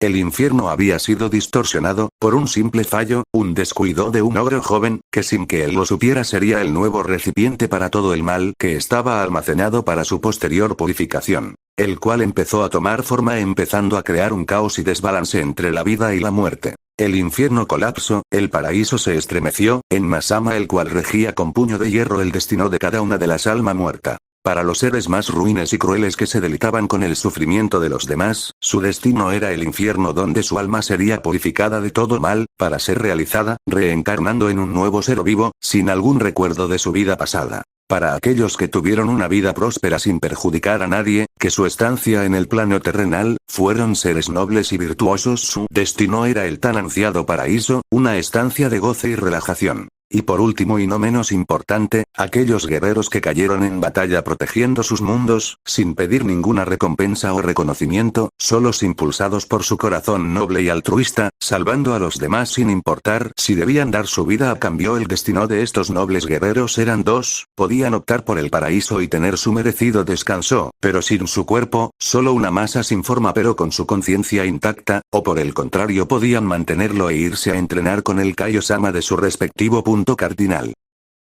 El infierno había sido distorsionado, por un simple fallo, un descuido de un ogro joven, que sin que él lo supiera sería el nuevo recipiente para todo el mal que estaba almacenado para su posterior purificación, el cual empezó a tomar forma empezando a crear un caos y desbalance entre la vida y la muerte. El infierno colapsó, el paraíso se estremeció, en Masama el cual regía con puño de hierro el destino de cada una de las almas muertas. Para los seres más ruines y crueles que se deleitaban con el sufrimiento de los demás, su destino era el infierno donde su alma sería purificada de todo mal, para ser realizada, reencarnando en un nuevo ser vivo, sin algún recuerdo de su vida pasada. Para aquellos que tuvieron una vida próspera sin perjudicar a nadie, que su estancia en el plano terrenal, fueron seres nobles y virtuosos, su destino era el tan ansiado paraíso, una estancia de goce y relajación. Y por último y no menos importante, aquellos guerreros que cayeron en batalla protegiendo sus mundos, sin pedir ninguna recompensa o reconocimiento, solos impulsados por su corazón noble y altruista, salvando a los demás sin importar si debían dar su vida a cambio. El destino de estos nobles guerreros eran dos: podían optar por el paraíso y tener su merecido descanso, pero sin su cuerpo, solo una masa sin forma pero con su conciencia intacta, o por el contrario podían mantenerlo e irse a entrenar con el Kaiosama de su respectivo punto cardinal.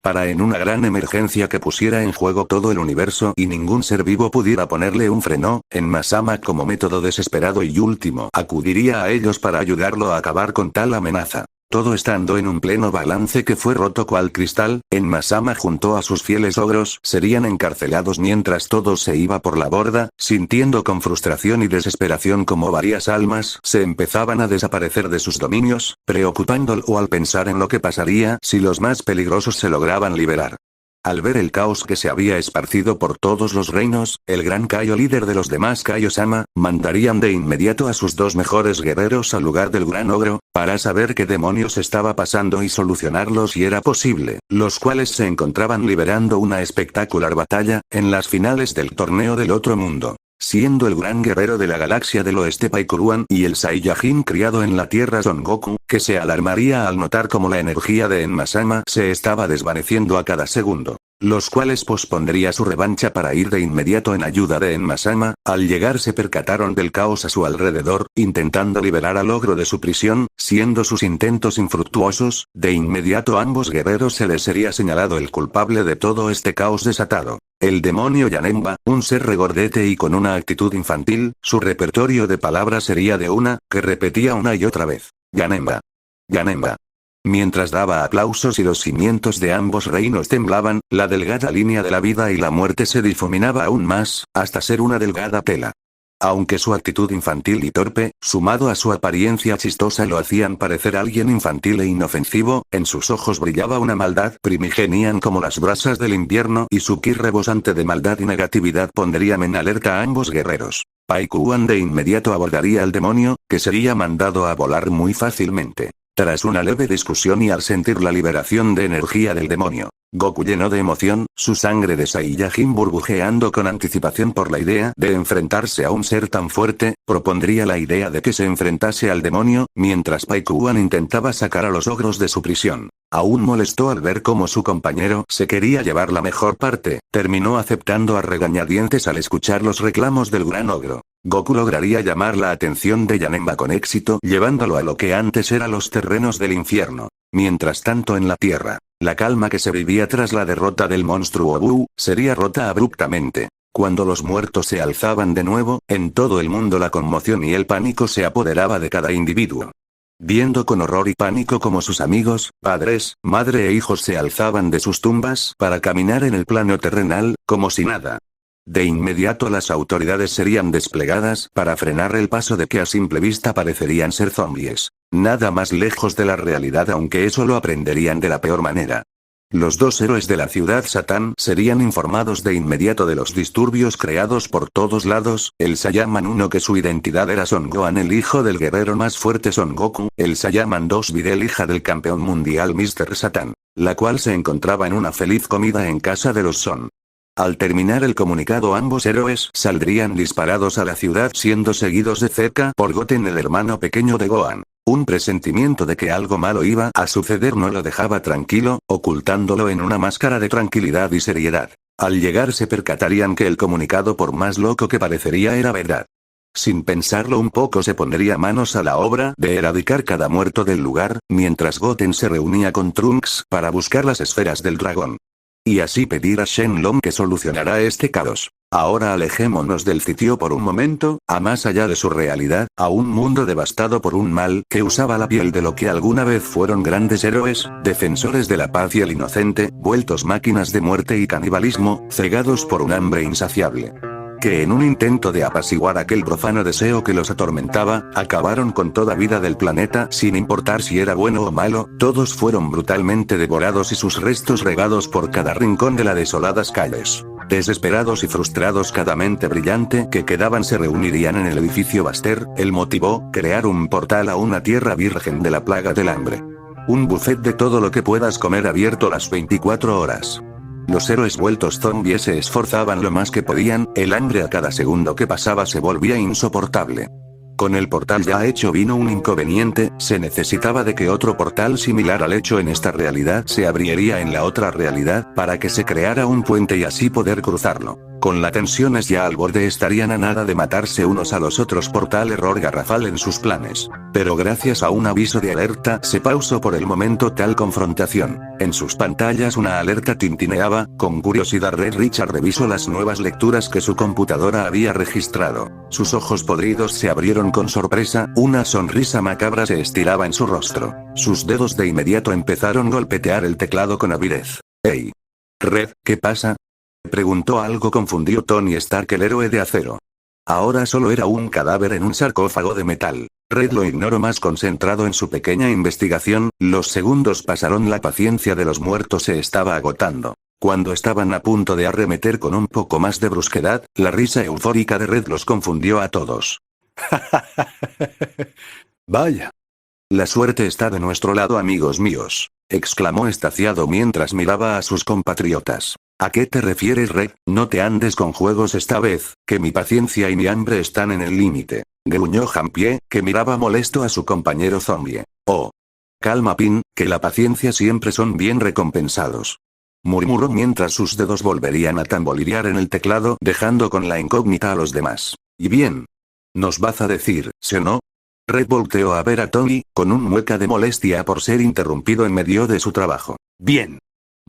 Para en una gran emergencia que pusiera en juego todo el universo y ningún ser vivo pudiera ponerle un freno, en Masama como método desesperado y último acudiría a ellos para ayudarlo a acabar con tal amenaza. Todo estando en un pleno balance que fue roto cual cristal, en Masama junto a sus fieles ogros serían encarcelados mientras todo se iba por la borda, sintiendo con frustración y desesperación como varias almas se empezaban a desaparecer de sus dominios, preocupándolo al pensar en lo que pasaría si los más peligrosos se lograban liberar. Al ver el caos que se había esparcido por todos los reinos, el gran Kaio líder de los demás Kaiosama, mandarían de inmediato a sus dos mejores guerreros al lugar del gran ogro, para saber qué demonios estaba pasando y solucionarlo si era posible, los cuales se encontraban liberando una espectacular batalla, en las finales del torneo del otro mundo. Siendo el gran guerrero de la galaxia del oeste Paikuruan y el Saiyajin criado en la tierra Son Goku, que se alarmaría al notar cómo la energía de Enmasama se estaba desvaneciendo a cada segundo, los cuales pospondría su revancha para ir de inmediato en ayuda de Enmasama. Al llegar se percataron del caos a su alrededor, intentando liberar al ogro de su prisión, siendo sus intentos infructuosos, de inmediato a ambos guerreros se les sería señalado el culpable de todo este caos desatado. El demonio Yanemba, un ser regordete y con una actitud infantil, su repertorio de palabras sería de una, que repetía una y otra vez: Yanemba. Yanemba. Mientras daba aplausos y los cimientos de ambos reinos temblaban, la delgada línea de la vida y la muerte se difuminaba aún más, hasta ser una delgada tela. Aunque su actitud infantil y torpe, sumado a su apariencia chistosa lo hacían parecer alguien infantil e inofensivo, en sus ojos brillaba una maldad primigenia como las brasas del invierno y su ki rebosante de maldad y negatividad pondrían en alerta a ambos guerreros. Paikuan de inmediato abordaría al demonio, que sería mandado a volar muy fácilmente. Tras una leve discusión y al sentir la liberación de energía del demonio, Goku lleno de emoción, su sangre de Saiyajin burbujeando con anticipación por la idea de enfrentarse a un ser tan fuerte, propondría la idea de que se enfrentase al demonio, mientras Paikuan intentaba sacar a los ogros de su prisión. Aún molestó al ver cómo su compañero se quería llevar la mejor parte, terminó aceptando a regañadientes al escuchar los reclamos del gran ogro. Goku lograría llamar la atención de Yanemba con éxito, llevándolo a lo que antes eran los terrenos del infierno. Mientras tanto en la tierra, la calma que se vivía tras la derrota del monstruo Buu, sería rota abruptamente. Cuando los muertos se alzaban de nuevo, en todo el mundo la conmoción y el pánico se apoderaba de cada individuo. Viendo con horror y pánico cómo sus amigos, padres, madre e hijos se alzaban de sus tumbas para caminar en el plano terrenal, como si nada. De inmediato las autoridades serían desplegadas para frenar el paso de que a simple vista parecerían ser zombies. Nada más lejos de la realidad, aunque eso lo aprenderían de la peor manera. Los dos héroes de la ciudad Satán serían informados de inmediato de los disturbios creados por todos lados. El Saiyaman 1 que su identidad era Son Gohan, el hijo del guerrero más fuerte Son Goku, el Saiyaman 2 Videl, hija del campeón mundial Mr. Satan, la cual se encontraba en una feliz comida en casa de los Son. Al terminar el comunicado, ambos héroes saldrían disparados a la ciudad, siendo seguidos de cerca por Goten, el hermano pequeño de Gohan. Un presentimiento de que algo malo iba a suceder no lo dejaba tranquilo, ocultándolo en una máscara de tranquilidad y seriedad. Al llegar se percatarían que el comunicado, por más loco que parecería, era verdad. Sin pensarlo un poco se pondría manos a la obra de erradicar cada muerto del lugar, mientras Goten se reunía con Trunks para buscar las esferas del dragón. Y así pedir a Shenlong que solucionará este caos. Ahora alejémonos del sitio por un momento, a más allá de su realidad, a un mundo devastado por un mal que usaba la piel de lo que alguna vez fueron grandes héroes, defensores de la paz y el inocente, vueltos máquinas de muerte y canibalismo, cegados por un hambre insaciable. Que en un intento de apaciguar aquel profano deseo que los atormentaba, acabaron con toda vida del planeta sin importar si era bueno o malo, todos fueron brutalmente devorados y sus restos regados por cada rincón de las desoladas calles. Desesperados y frustrados, cada mente brillante que quedaban se reunirían en el edificio Baster, el motivó, crear un portal a una tierra virgen de la plaga del hambre. Un buffet de todo lo que puedas comer abierto las 24 horas. Los héroes vueltos zombies se esforzaban lo más que podían, el hambre a cada segundo que pasaba se volvía insoportable. Con el portal ya hecho vino un inconveniente, se necesitaba de que otro portal similar al hecho en esta realidad se abriría en la otra realidad, para que se creara un puente y así poder cruzarlo. Con las tensiones ya al borde estarían a nada de matarse unos a los otros por tal error garrafal en sus planes. Pero gracias a un aviso de alerta se pausó por el momento tal confrontación. En sus pantallas una alerta tintineaba, con curiosidad Red Richard revisó las nuevas lecturas que su computadora había registrado. Sus ojos podridos se abrieron con sorpresa, una sonrisa macabra se estiraba en su rostro. Sus dedos de inmediato empezaron a golpetear el teclado con avidez. «Hey. Red, ¿qué pasa?», preguntó algo confundido Tony Stark, el héroe de acero. Ahora solo era un cadáver en un sarcófago de metal. Red lo ignoró más concentrado en su pequeña investigación, los segundos pasaron, la paciencia de los muertos se estaba agotando. Cuando estaban a punto de arremeter con un poco más de brusquedad, la risa eufórica de Red los confundió a todos. «Vaya. La suerte está de nuestro lado, amigos míos», exclamó estaciado mientras miraba a sus compatriotas. «¿A qué te refieres, Red? No te andes con juegos esta vez, que mi paciencia y mi hambre están en el límite», gruñó Jampie, que miraba molesto a su compañero zombie. «Oh. Calma, Pin, que la paciencia siempre son bien recompensados», murmuró mientras sus dedos volverían a tamborilear en el teclado, dejando con la incógnita a los demás. «¿Y bien? ¿Nos vas a decir, sí o no?». Red volteó a ver a Tony, con un mueca de molestia por ser interrumpido en medio de su trabajo. «Bien.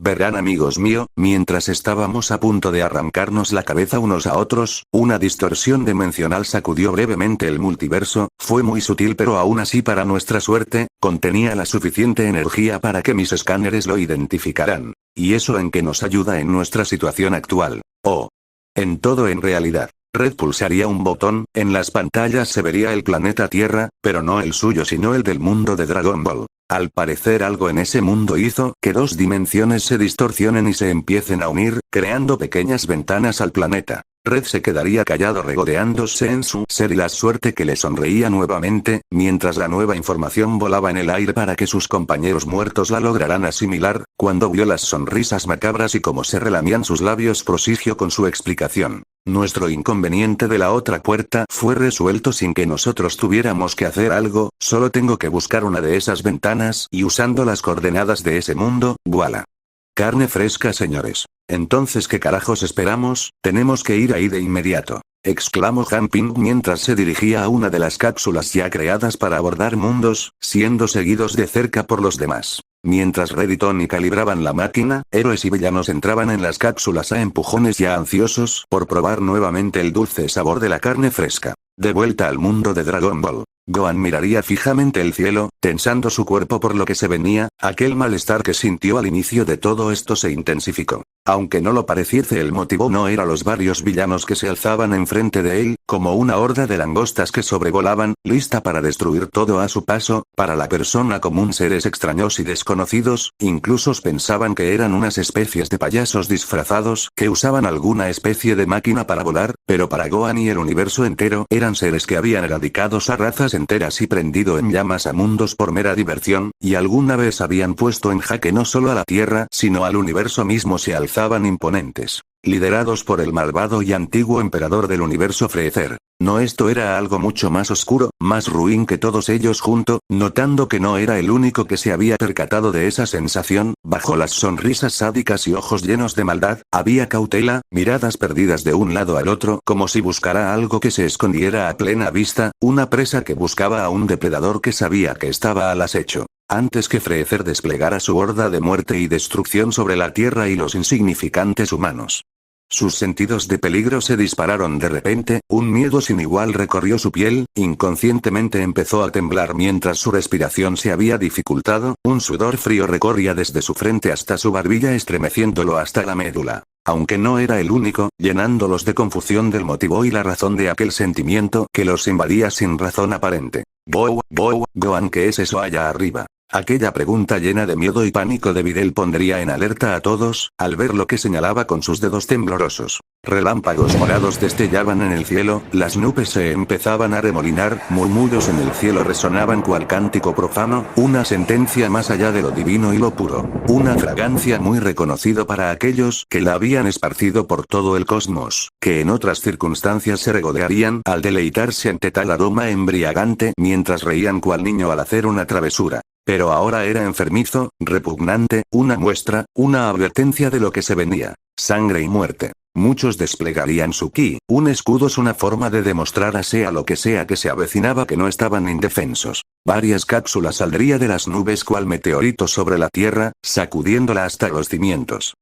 Verán, amigos míos, mientras estábamos a punto de arrancarnos la cabeza unos a otros, una distorsión dimensional sacudió brevemente el multiverso, fue muy sutil pero aún así para nuestra suerte, contenía la suficiente energía para que mis escáneres lo identificaran. ¿Y eso en qué nos ayuda en nuestra situación actual? Oh. En todo en realidad». Red pulsaría un botón, en las pantallas se vería el planeta Tierra, pero no el suyo sino el del mundo de Dragon Ball. Al parecer algo en ese mundo hizo que dos dimensiones se distorsionen y se empiecen a unir, creando pequeñas ventanas al planeta. Red se quedaría callado regodeándose en su ser y la suerte que le sonreía nuevamente, mientras la nueva información volaba en el aire para que sus compañeros muertos la lograran asimilar, cuando vio las sonrisas macabras y cómo se relamían sus labios, prosiguió con su explicación. Nuestro inconveniente de la otra puerta fue resuelto sin que nosotros tuviéramos que hacer algo, solo tengo que buscar una de esas ventanas y usando las coordenadas de ese mundo, ¡voilà! Carne fresca, señores. Entonces, ¿qué carajos esperamos? Tenemos que ir ahí de inmediato, exclamó Jamping mientras se dirigía a una de las cápsulas ya creadas para abordar mundos, siendo seguidos de cerca por los demás. Mientras Red y Tony calibraban la máquina, héroes y villanos entraban en las cápsulas a empujones ya ansiosos por probar nuevamente el dulce sabor de la carne fresca. De vuelta al mundo de Dragon Ball, Gohan miraría fijamente el cielo, tensando su cuerpo por lo que se venía, aquel malestar que sintió al inicio de todo esto se intensificó. Aunque no lo pareciese, el motivo no era los varios villanos que se alzaban enfrente de él, como una horda de langostas que sobrevolaban, lista para destruir todo a su paso. Para la persona común, seres extraños y desconocidos, incluso pensaban que eran unas especies de payasos disfrazados que usaban alguna especie de máquina para volar, pero para Gohan y el universo entero eran seres que habían erradicado a razas enteras y prendido en llamas a mundos por mera diversión, y alguna vez habían puesto en jaque no solo a la Tierra sino al universo mismo. Se alzaban imponentes, liderados por el malvado y antiguo emperador del universo Freezer. No, esto era algo mucho más oscuro, más ruin que todos ellos junto, notando que no era el único que se había percatado de esa sensación, bajo las sonrisas sádicas y ojos llenos de maldad, había cautela, miradas perdidas de un lado al otro como si buscara algo que se escondiera a plena vista, una presa que buscaba a un depredador que sabía que estaba al acecho. Antes que Freezer desplegara su horda de muerte y destrucción sobre la Tierra y los insignificantes humanos. Sus sentidos de peligro se dispararon de repente, un miedo sin igual recorrió su piel, inconscientemente empezó a temblar mientras su respiración se había dificultado, un sudor frío recorría desde su frente hasta su barbilla estremeciéndolo hasta la médula. Aunque no era el único, llenándolos de confusión del motivo y la razón de aquel sentimiento que los invadía sin razón aparente. Gohan, ¿qué es eso allá arriba? Aquella pregunta llena de miedo y pánico de Videl pondría en alerta a todos, al ver lo que señalaba con sus dedos temblorosos. Relámpagos morados destellaban en el cielo, las nubes se empezaban a remolinar, murmullos en el cielo resonaban cual cántico profano, una sentencia más allá de lo divino y lo puro. Una fragancia muy reconocido para aquellos que la habían esparcido por todo el cosmos, que en otras circunstancias se regodearían al deleitarse ante tal aroma embriagante mientras reían cual niño al hacer una travesura. Pero ahora era enfermizo, repugnante, una muestra, una advertencia de lo que se venía. Sangre y muerte. Muchos desplegarían su ki, un escudo es una forma de demostrar a sea lo que sea que se avecinaba que no estaban indefensos. Varias cápsulas saldría de las nubes cual meteorito sobre la Tierra, sacudiéndola hasta los cimientos.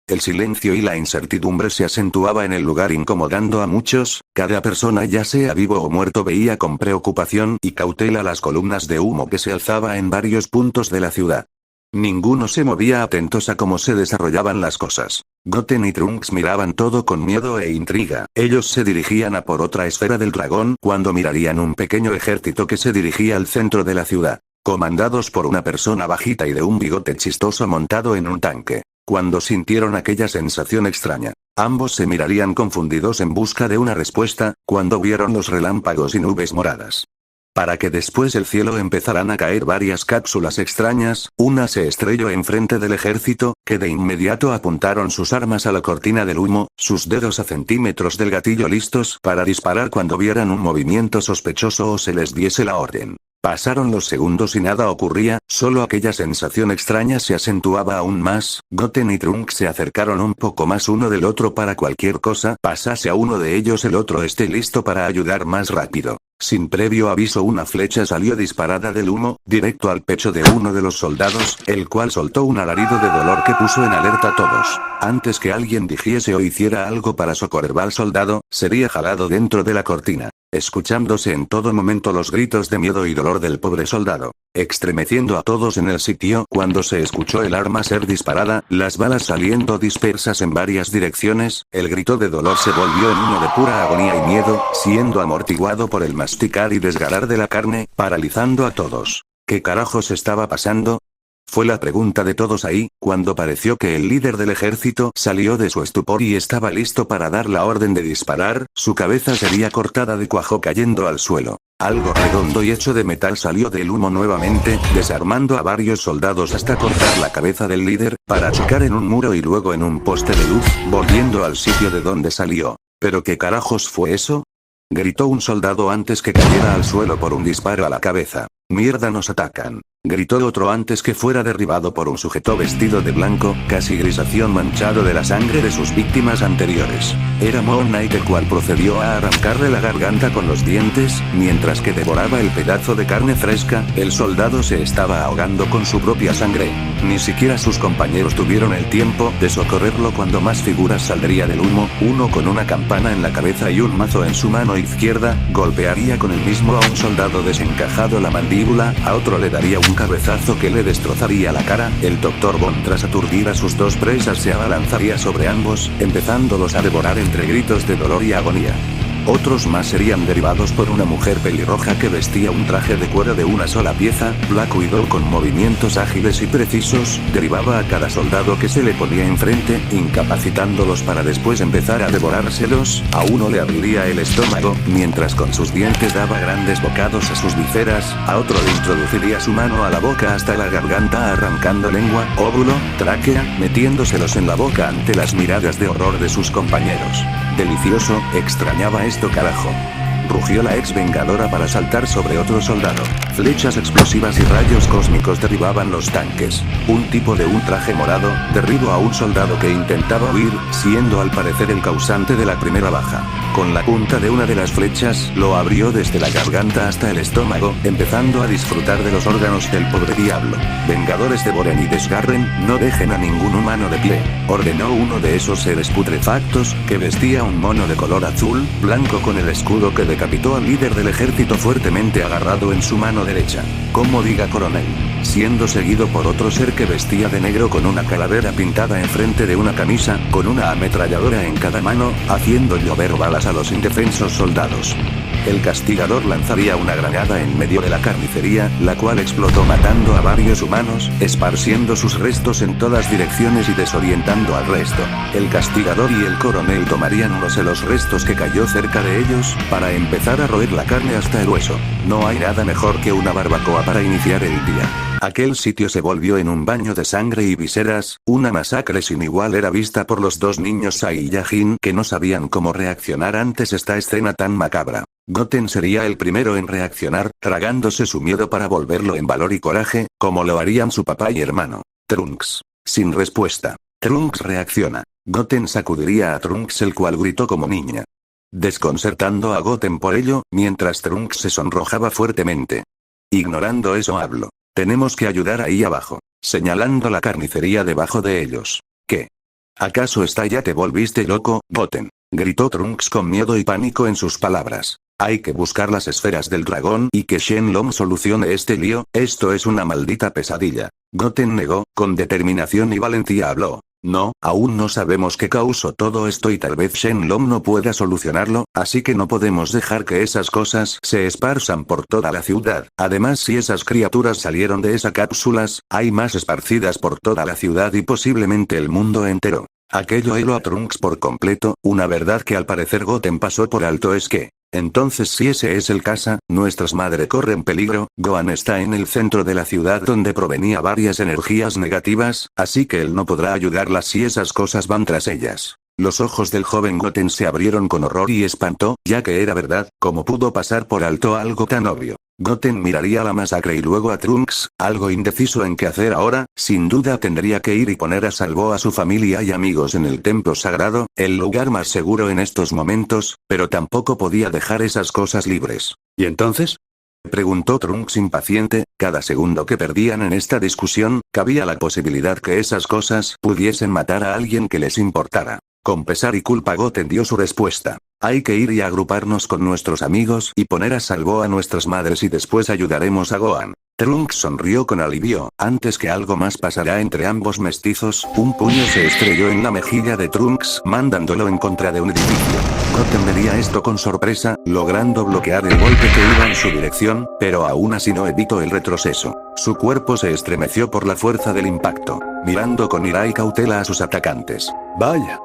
El silencio y la incertidumbre se acentuaba en el lugar incomodando a muchos, cada persona ya sea vivo o muerto veía con preocupación y cautela las columnas de humo que se alzaba en varios puntos de la ciudad. Ninguno se movía atentos a cómo se desarrollaban las cosas. Goten y Trunks miraban todo con miedo e intriga, ellos se dirigían a por otra esfera del dragón cuando mirarían un pequeño ejército que se dirigía al centro de la ciudad, comandados por una persona bajita y de un bigote chistoso montado en un tanque. Cuando sintieron aquella sensación extraña, ambos se mirarían confundidos en busca de una respuesta, cuando vieron los relámpagos y nubes moradas. Para que después el cielo empezaran a caer varias cápsulas extrañas, una se estrelló enfrente del ejército, que de inmediato apuntaron sus armas a la cortina del humo, sus dedos a centímetros del gatillo listos para disparar cuando vieran un movimiento sospechoso o se les diese la orden. Pasaron los segundos y nada ocurría, solo aquella sensación extraña se acentuaba aún más. Goten y Trunks se acercaron un poco más uno del otro para cualquier cosa pasase a uno de ellos el otro esté listo para ayudar más rápido. Sin previo aviso una flecha salió disparada del humo, directo al pecho de uno de los soldados, el cual soltó un alarido de dolor que puso en alerta a todos. Antes que alguien dijese o hiciera algo para socorrer al soldado, sería jalado dentro de la cortina, escuchándose en todo momento los gritos de miedo y dolor del pobre soldado, estremeciendo a todos en el sitio cuando se escuchó el arma ser disparada, las balas saliendo dispersas en varias direcciones, el grito de dolor se volvió en uno de pura agonía y miedo, siendo amortiguado por el masticar y desgarrar de la carne, paralizando a todos. ¿Qué carajos estaba pasando? Fue la pregunta de todos ahí, cuando pareció que el líder del ejército salió de su estupor y estaba listo para dar la orden de disparar, su cabeza sería cortada de cuajo cayendo al suelo. Algo redondo y hecho de metal salió del humo nuevamente, desarmando a varios soldados hasta cortar la cabeza del líder, para chocar en un muro y luego en un poste de luz, volviendo al sitio de donde salió. ¿Pero qué carajos fue eso? Gritó un soldado antes que cayera al suelo por un disparo a la cabeza. Mierda, nos atacan. Gritó otro antes que fuera derribado por un sujeto vestido de blanco, casi grisáceo manchado de la sangre de sus víctimas anteriores. Era Moon Knight el cual procedió a arrancarle la garganta con los dientes, mientras que devoraba el pedazo de carne fresca, el soldado se estaba ahogando con su propia sangre. Ni siquiera sus compañeros tuvieron el tiempo de socorrerlo cuando más figuras saldría del humo, uno con una campana en la cabeza y un mazo en su mano izquierda, golpearía con el mismo a un soldado desencajado la mandíbula, a otro le daría un cabezazo que le destrozaría la cara, el Dr. Bond tras aturdir a sus dos presas se abalanzaría sobre ambos, empezándolos a devorar entre gritos de dolor y agonía. Otros más serían derivados por una mujer pelirroja que vestía un traje de cuero de una sola pieza, Black Widow con movimientos ágiles y precisos, derribaba a cada soldado que se le ponía enfrente, incapacitándolos para después empezar a devorárselos, a uno le abriría el estómago, mientras con sus dientes daba grandes bocados a sus viseras, a otro le introduciría su mano a la boca hasta la garganta arrancando lengua, óvulo, tráquea, metiéndoselos en la boca ante las miradas de horror de sus compañeros. Delicioso, extrañaba esto carajo. rugió la ex vengadora para saltar sobre otro soldado. Flechas explosivas y rayos cósmicos derribaban los tanques. Un tipo de un traje morado derribó a un soldado que intentaba huir, siendo al parecer el causante de la primera baja. Con la punta de una de las flechas, lo abrió desde la garganta hasta el estómago, empezando a disfrutar de los órganos del pobre diablo. Vengadores devoren y desgarren, no dejen a ningún humano de pie, ordenó uno de esos seres putrefactos, que vestía un mono de color azul, blanco con el escudo que decapitó al líder del ejército fuertemente agarrado en su mano derecha. Como diga coronel. Siendo seguido por otro ser que vestía de negro con una calavera pintada enfrente de una camisa, con una ametralladora en cada mano, haciendo llover balas a los indefensos soldados. El castigador lanzaría una granada en medio de la carnicería, la cual explotó matando a varios humanos, esparciendo sus restos en todas direcciones y desorientando al resto. El castigador y el coronel tomarían unos de los restos que cayó cerca de ellos, para empezar a roer la carne hasta el hueso. No hay nada mejor que una barbacoa para iniciar el día. Aquel sitio se volvió en un baño de sangre y viseras, una masacre sin igual era vista por los dos niños Sai y Yajin que no sabían cómo reaccionar ante esta escena tan macabra. Goten sería el primero en reaccionar, tragándose su miedo para volverlo en valor y coraje, como lo harían su papá y hermano. Trunks. Sin respuesta. Trunks reacciona. Goten sacudiría a Trunks, el cual gritó como niña, desconcertando a Goten por ello, mientras Trunks se sonrojaba fuertemente. Ignorando eso hablo. Tenemos que ayudar ahí abajo, señalando la carnicería debajo de ellos. ¿Qué? ¿Acaso ya te volviste loco, Goten? Gritó Trunks con miedo y pánico en sus palabras. Hay que buscar las esferas del dragón y que Shenlong solucione este lío, esto es una maldita pesadilla. Goten negó, con determinación y valentía habló. No, aún no sabemos qué causó todo esto y tal vez Shenlong no pueda solucionarlo, así que no podemos dejar que esas cosas se esparzan por toda la ciudad. Además, si esas criaturas salieron de esas cápsulas, hay más esparcidas por toda la ciudad y posiblemente el mundo entero. Aquello heló a Trunks por completo. Una verdad que al parecer Goten pasó por alto es que, entonces si ese es el caso, nuestras madres corren peligro. Gohan está en el centro de la ciudad donde provenía varias energías negativas, así que él no podrá ayudarlas si esas cosas van tras ellas. Los ojos del joven Goten se abrieron con horror y espanto, ya que era verdad, ¿cómo pudo pasar por alto algo tan obvio? Goten miraría la masacre y luego a Trunks, algo indeciso en qué hacer ahora. Sin duda tendría que ir y poner a salvo a su familia y amigos en el templo sagrado, el lugar más seguro en estos momentos, pero tampoco podía dejar esas cosas libres. ¿Y entonces? Preguntó Trunks impaciente. Cada segundo que perdían en esta discusión, cabía la posibilidad que esas cosas pudiesen matar a alguien que les importara. Con pesar y culpa Goten dio su respuesta. Hay que ir y agruparnos con nuestros amigos y poner a salvo a nuestras madres y después ayudaremos a Gohan. Trunks sonrió con alivio. Antes que algo más pasará entre ambos mestizos, un puño se estrelló en la mejilla de Trunks, mandándolo en contra de un edificio. Goten vería esto con sorpresa, logrando bloquear el golpe que iba en su dirección, pero aún así no evitó el retroceso. Su cuerpo se estremeció por la fuerza del impacto, mirando con ira y cautela a sus atacantes. Vaya.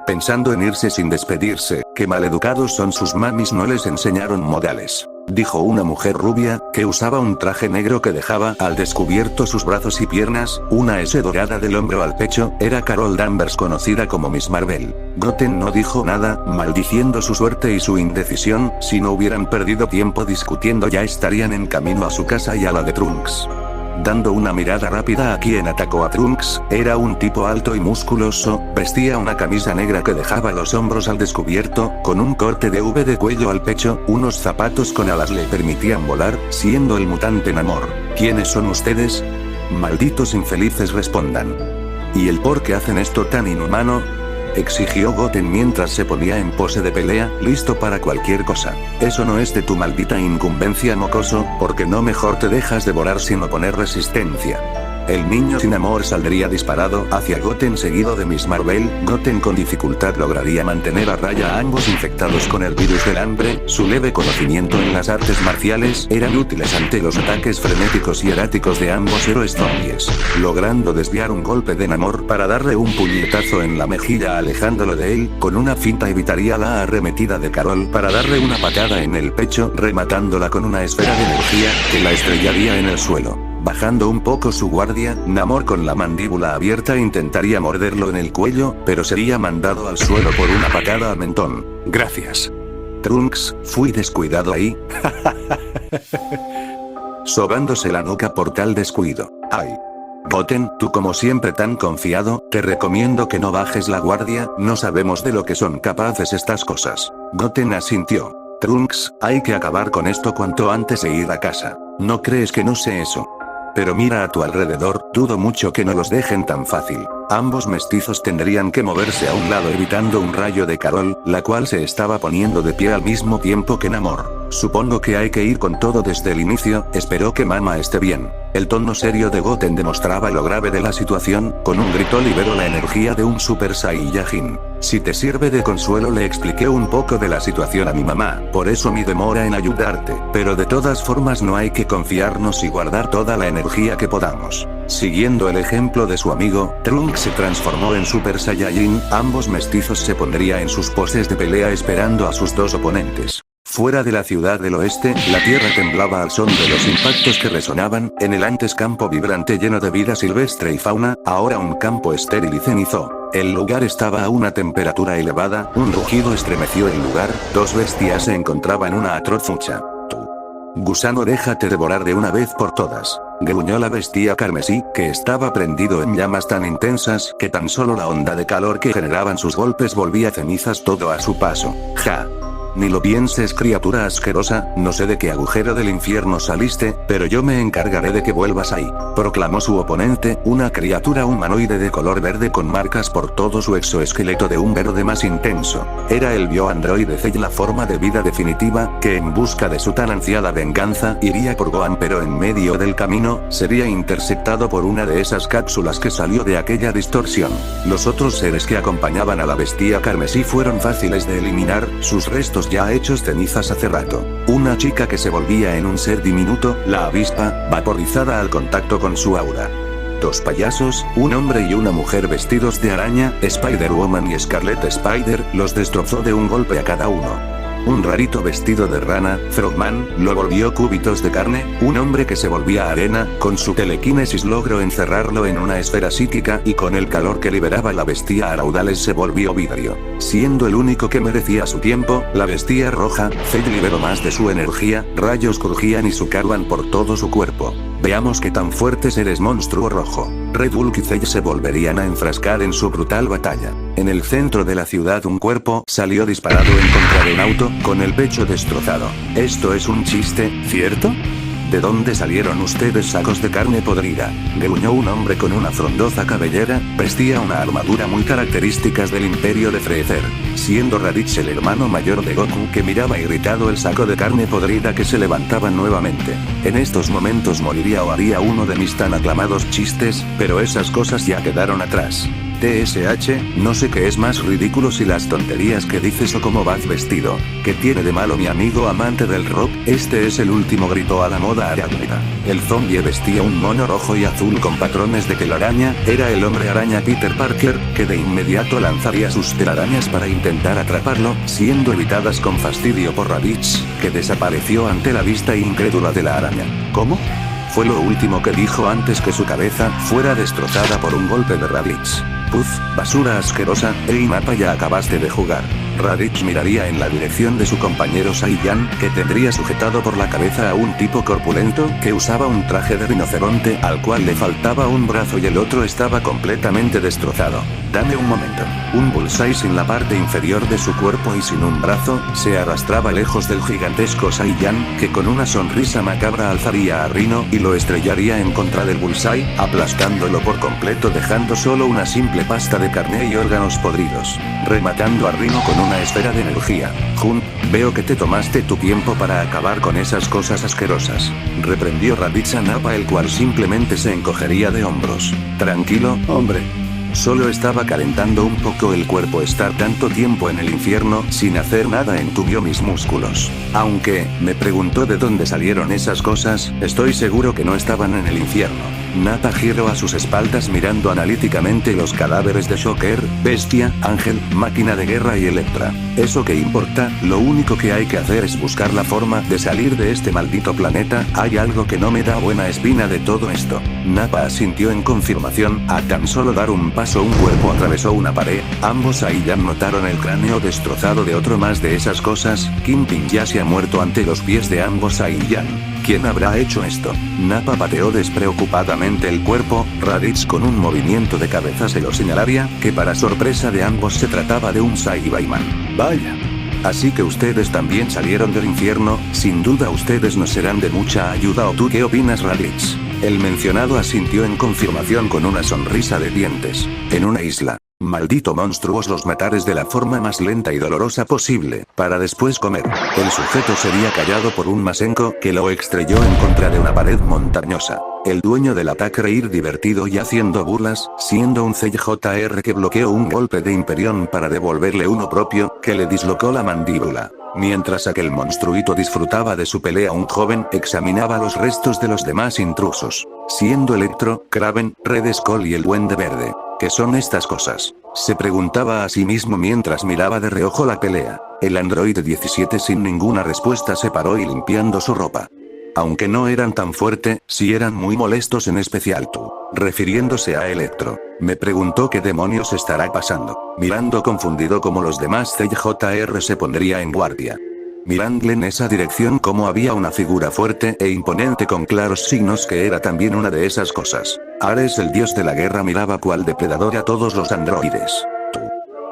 Pensando en irse sin despedirse, qué maleducados son sus mamis, no les enseñaron modales. Dijo una mujer rubia, que usaba un traje negro que dejaba al descubierto sus brazos y piernas, una S dorada del hombro al pecho. Era Carol Danvers, conocida como Miss Marvel. Goten no dijo nada, maldiciendo su suerte y su indecisión. Si no hubieran perdido tiempo discutiendo ya estarían en camino a su casa y a la de Trunks. Dando una mirada rápida a quien atacó a Trunks, era un tipo alto y musculoso, vestía una camisa negra que dejaba los hombros al descubierto, con un corte de V de cuello al pecho, unos zapatos con alas le permitían volar, siendo el mutante Namor. ¿Quiénes son ustedes? Malditos infelices, respondan. ¿Y el por qué hacen esto tan inhumano? Exigió Goten mientras se ponía en pose de pelea, listo para cualquier cosa. Eso no es de tu maldita incumbencia, mocoso, porque no mejor te dejas devorar sin oponer resistencia. El niño sin amor saldría disparado hacia Goten seguido de Miss Marvel. Goten con dificultad lograría mantener a raya a ambos infectados con el virus del hambre. Su leve conocimiento en las artes marciales eran útiles ante los ataques frenéticos y erráticos de ambos héroes zombies, logrando desviar un golpe de Namor para darle un puñetazo en la mejilla alejándolo de él. Con una finta evitaría la arremetida de Carol para darle una patada en el pecho, rematándola con una esfera de energía que la estrellaría en el suelo. Bajando un poco su guardia, Namor con la mandíbula abierta intentaría morderlo en el cuello, pero sería mandado al suelo por una patada a mentón. Gracias. Trunks, fui descuidado ahí. Sobándose la nuca por tal descuido. Ay. Goten, tú como siempre tan confiado, te recomiendo que no bajes la guardia, no sabemos de lo que son capaces estas cosas. Goten asintió. Trunks, hay que acabar con esto cuanto antes de ir a casa. ¿No crees que no sé eso? Pero mira a tu alrededor, dudo mucho que no los dejen tan fácil. Ambos mestizos tendrían que moverse a un lado evitando un rayo de Carol, la cual se estaba poniendo de pie al mismo tiempo que Namor. Supongo que hay que ir con todo desde el inicio, espero que Mama esté bien. El tono serio de Goten demostraba lo grave de la situación, con un grito liberó la energía de un Super Saiyajin. Si te sirve de consuelo le expliqué un poco de la situación a mi mamá, por eso mi demora en ayudarte, pero de todas formas no hay que confiarnos y guardar toda la energía que podamos. Siguiendo el ejemplo de su amigo, Trunks se transformó en Super Saiyajin, ambos mestizos se pondrían en sus poses de pelea esperando a sus dos oponentes. Fuera de la ciudad del oeste, la tierra temblaba al son de los impactos que resonaban, en el antes campo vibrante lleno de vida silvestre y fauna, ahora un campo estéril y cenizo. El lugar estaba a una temperatura elevada, un rugido estremeció el lugar, dos bestias se encontraban en una atroz lucha. Tú. Gusano, déjate devorar de una vez por todas. Gruñó la bestia carmesí, que estaba prendido en llamas tan intensas que tan solo la onda de calor que generaban sus golpes volvía cenizas todo a su paso. Ja. Ni lo pienses, criatura asquerosa, no sé de qué agujero del infierno saliste, pero yo me encargaré de que vuelvas ahí, proclamó su oponente, una criatura humanoide de color verde con marcas por todo su exoesqueleto de un verde más intenso. Era el bioandroide Cell, la forma de vida definitiva, que en busca de su tan ansiada venganza, iría por Gohan, pero en medio del camino, sería interceptado por una de esas cápsulas que salió de aquella distorsión. Los otros seres que acompañaban a la bestia carmesí fueron fáciles de eliminar, sus restos ya hechos cenizas hace rato. Una chica que se volvía en un ser diminuto, la avispa, vaporizada al contacto con su aura. Dos payasos, un hombre y una mujer vestidos de araña, Spider-Woman y Scarlet Spider, los destrozó de un golpe a cada uno. Un rarito vestido de rana, Frogman, lo volvió cúbitos de carne, un hombre que se volvía arena, con su telequinesis logró encerrarlo en una esfera psíquica y con el calor que liberaba la bestia a raudales se volvió vidrio. Siendo el único que merecía su tiempo, la bestia roja, Cell liberó más de su energía, rayos crujían y sucarban por todo su cuerpo. Veamos qué tan fuertes eres, monstruo rojo. Red Hulk y Cell se volverían a enfrascar en su brutal batalla. En el centro de la ciudad un cuerpo salió disparado en contra de un auto, con el pecho destrozado. Esto es un chiste, ¿cierto? ¿De dónde salieron ustedes, sacos de carne podrida? Gruñó un hombre con una frondosa cabellera, vestía una armadura muy características del imperio de Freezer. Siendo Raditz el hermano mayor de Goku que miraba irritado el saco de carne podrida que se levantaba nuevamente. En estos momentos moriría o haría uno de mis tan aclamados chistes, pero esas cosas ya quedaron atrás. TSH, no sé qué es más ridículo, si las tonterías que dices o cómo vas vestido. ¿Qué tiene de malo mi amigo amante del rock? Este es el último, gritó a la moda arácnida. El zombie vestía un mono rojo y azul con patrones de telaraña, era el hombre araña Peter Parker, que de inmediato lanzaría sus telarañas para intentar atraparlo, siendo evitadas con fastidio por Raditz, que desapareció ante la vista incrédula de la araña. ¿Cómo? Fue lo último que dijo antes que su cabeza fuera destrozada por un golpe de Raditz. Puf, basura asquerosa, ey mapa, ya acabaste de jugar. Raditz miraría en la dirección de su compañero Saiyan, que tendría sujetado por la cabeza a un tipo corpulento, que usaba un traje de rinoceronte, al cual le faltaba un brazo y el otro estaba completamente destrozado. Dame un momento. Un bullseye sin la parte inferior de su cuerpo y sin un brazo, se arrastraba lejos del gigantesco Saiyan, que con una sonrisa macabra alzaría a Rhino y lo estrellaría en contra del bullseye, aplastándolo por completo dejando solo una simple pasta de carne y órganos podridos, rematando a Rhino con una esfera de energía. Jun, veo que te tomaste tu tiempo para acabar con esas cosas asquerosas, reprendió Raditz a Nappa, el cual simplemente se encogería de hombros. Tranquilo, hombre. Solo estaba calentando un poco el cuerpo. Estar tanto tiempo en el infierno sin hacer nada entubió mis músculos. Aunque, me preguntó de dónde salieron esas cosas, estoy seguro que no estaban en el infierno. Nappa giró a sus espaldas mirando analíticamente los cadáveres de Shocker, Bestia, Ángel, Máquina de Guerra y Elektra. ¿Eso qué importa? Lo único que hay que hacer es buscar la forma de salir de este maldito planeta. Hay algo que no me da buena espina de todo esto. Nappa asintió en confirmación. A tan solo dar un paso un cuerpo atravesó una pared. Ambos ahí ya notaron el cráneo destrozado de otro más de esas cosas. Kingpin ya se ha muerto ante los pies de ambos Aiyan. ¿Quién habrá hecho esto? Nappa pateó despreocupadamente el cuerpo. Raditz con un movimiento de cabeza se lo señalaría, que para sorpresa de ambos se trataba de un Saibaiman. Vaya. Así que ustedes también salieron del infierno. Sin duda ustedes nos serán de mucha ayuda. ¿O tú qué opinas, Raditz? El mencionado asintió en confirmación con una sonrisa de dientes. En una isla. Maldito monstruos, los matares de la forma más lenta y dolorosa posible, para después comer. El sujeto sería callado por un Masenko que lo estrelló en contra de una pared montañosa. El dueño del ataque reír divertido y haciendo burlas, siendo un CJR que bloqueó un golpe de Imperión para devolverle uno propio, que le dislocó la mandíbula. Mientras aquel monstruito disfrutaba de su pelea, un joven examinaba los restos de los demás intrusos. Siendo Electro, Kraven, Red Skull y el Duende Verde. ¿Qué son estas cosas? Se preguntaba a sí mismo mientras miraba de reojo la pelea. El androide 17 sin ninguna respuesta se paró y limpiando su ropa. Aunque no eran tan fuerte, sí eran muy molestos, en especial tú. Refiriéndose a Electro. Me preguntó qué demonios estará pasando. Mirando confundido como los demás, CJR se pondría en guardia. Mirando en esa dirección como había una figura fuerte e imponente con claros signos que era también una de esas cosas. Ares, el dios de la guerra, miraba cual depredador a todos los androides. Tú.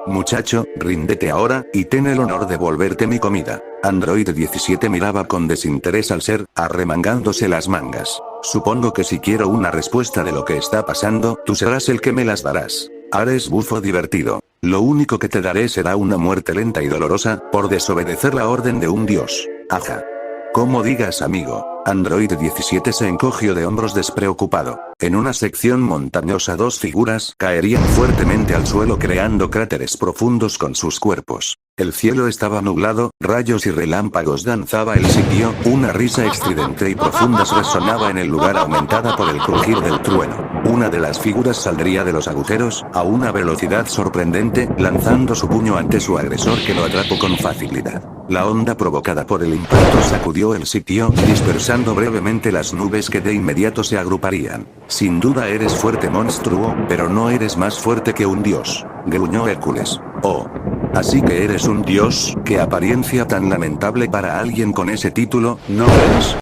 Muchacho, ríndete ahora, y ten el honor de volverte mi comida. Android 17 miraba con desinterés al ser, arremangándose las mangas. Supongo que si quiero una respuesta de lo que está pasando, tú serás el que me las darás. Ares bufo divertido. Lo único que te daré será una muerte lenta y dolorosa, por desobedecer la orden de un dios. Aja. Como digas, amigo. Android 17 se encogió de hombros despreocupado. En una sección montañosa dos figuras caerían fuertemente al suelo creando cráteres profundos con sus cuerpos. El cielo estaba nublado, rayos y relámpagos danzaba el sitio, una risa estridente y profunda resonaba en el lugar aumentada por el crujir del trueno. Una de las figuras saldría de los agujeros, a una velocidad sorprendente, lanzando su puño ante su agresor que lo atrapó con facilidad. La onda provocada por el impacto sacudió el sitio, dispersando brevemente las nubes que de inmediato se agruparían. Sin duda eres fuerte, monstruo, pero no eres más fuerte que un dios, gruñó Hércules. Oh. Así que eres un dios, qué apariencia tan lamentable para alguien con ese título, ¿no crees?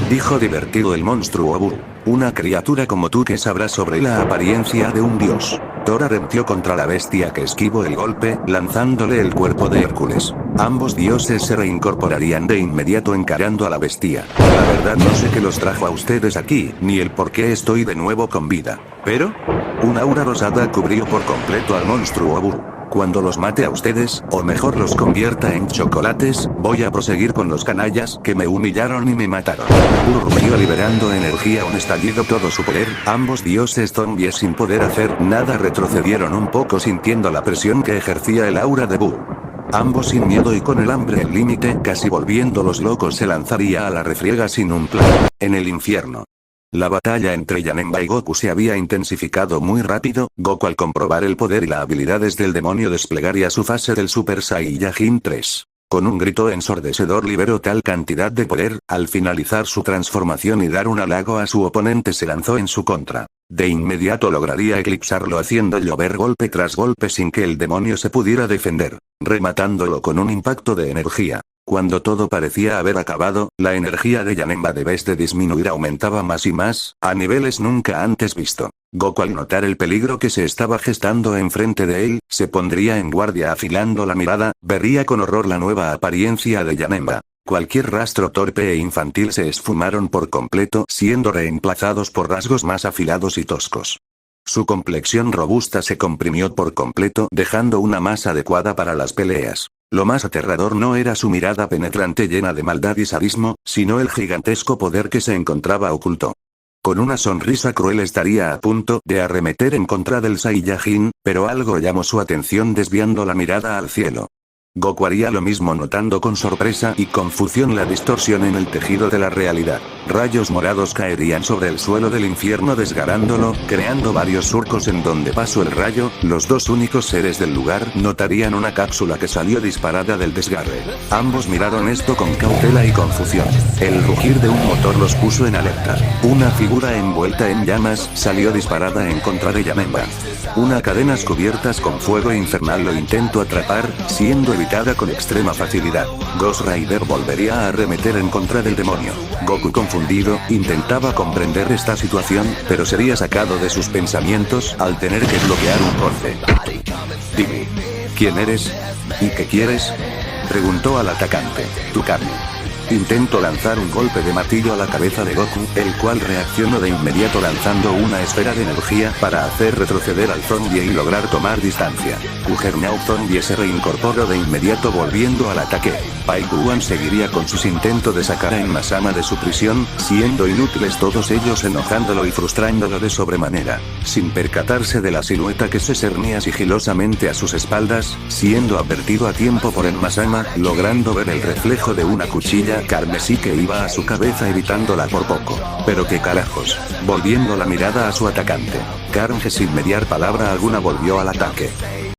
Dijo divertido el monstruo Buu. Una criatura como tú que sabrá sobre la apariencia de un dios. Thor arremetió contra la bestia que esquivó el golpe, lanzándole el cuerpo de Hércules. Ambos dioses se reincorporarían de inmediato encarando a la bestia. La verdad no sé qué los trajo a ustedes aquí, ni el por qué estoy de nuevo con vida. Pero, una aura rosada cubrió por completo al monstruo Buu. Cuando los mate a ustedes, o mejor los convierta en chocolates, voy a proseguir con los canallas que me humillaron y me mataron. Buu rugió liberando energía, un estallido todo su poder. Ambos dioses zombies sin poder hacer nada retrocedieron un poco sintiendo la presión que ejercía el aura de Buu. Ambos sin miedo y con el hambre al límite, casi volviéndolos locos, se lanzaría a la refriega sin un plan. En el infierno. La batalla entre Janemba y Goku se había intensificado muy rápido. Goku, al comprobar el poder y las habilidades del demonio, desplegaría su fase del Super Saiyajin 3. Con un grito ensordecedor liberó tal cantidad de poder, al finalizar su transformación y dar un halago a su oponente se lanzó en su contra. De inmediato lograría eclipsarlo haciendo llover golpe tras golpe sin que el demonio se pudiera defender, rematándolo con un impacto de energía. Cuando todo parecía haber acabado, la energía de Janemba de vez de disminuir aumentaba más y más, a niveles nunca antes visto. Goku, al notar el peligro que se estaba gestando enfrente de él, se pondría en guardia afilando la mirada, vería con horror la nueva apariencia de Janemba. Cualquier rastro torpe e infantil se esfumaron por completo, siendo reemplazados por rasgos más afilados y toscos. Su complexión robusta se comprimió por completo, dejando una más adecuada para las peleas. Lo más aterrador no era su mirada penetrante llena de maldad y sadismo, sino el gigantesco poder que se encontraba oculto. Con una sonrisa cruel estaría a punto de arremeter en contra del Saiyajin, pero algo llamó su atención desviando la mirada al cielo. Goku haría lo mismo notando con sorpresa y confusión la distorsión en el tejido de la realidad. Rayos morados caerían sobre el suelo del infierno desgarrándolo, creando varios surcos en donde pasó el rayo. Los dos únicos seres del lugar notarían una cápsula que salió disparada del desgarre. Ambos miraron esto con cautela y confusión. El rugir de un motor los puso en alerta. Una figura envuelta en llamas salió disparada en contra de Janemba. Una cadenas cubiertas con fuego infernal lo intentó atrapar, siendo evitada con extrema facilidad. Ghost Rider volvería a arremeter en contra del demonio. Goku, confundido, intentaba comprender esta situación, pero sería sacado de sus pensamientos al tener que bloquear un golpe. Dime, ¿quién eres? ¿Y qué quieres?, preguntó al atacante. Tukami. Intentó lanzar un golpe de martillo a la cabeza de Goku, el cual reaccionó de inmediato lanzando una esfera de energía para hacer retroceder al zombie y lograr tomar distancia. Juggernaut Zombie se reincorporó de inmediato volviendo al ataque. Paikuan seguiría con sus intentos de sacar a Enmasama de su prisión, siendo inútiles todos ellos, enojándolo y frustrándolo de sobremanera. Sin percatarse de la silueta que se cernía sigilosamente a sus espaldas, siendo advertido a tiempo por Enmasama, logrando ver el reflejo de una cuchilla carmesí que iba a su cabeza evitándola por poco. Pero qué carajos. Volviendo la mirada a su atacante, Karnge sin mediar palabra alguna volvió al ataque.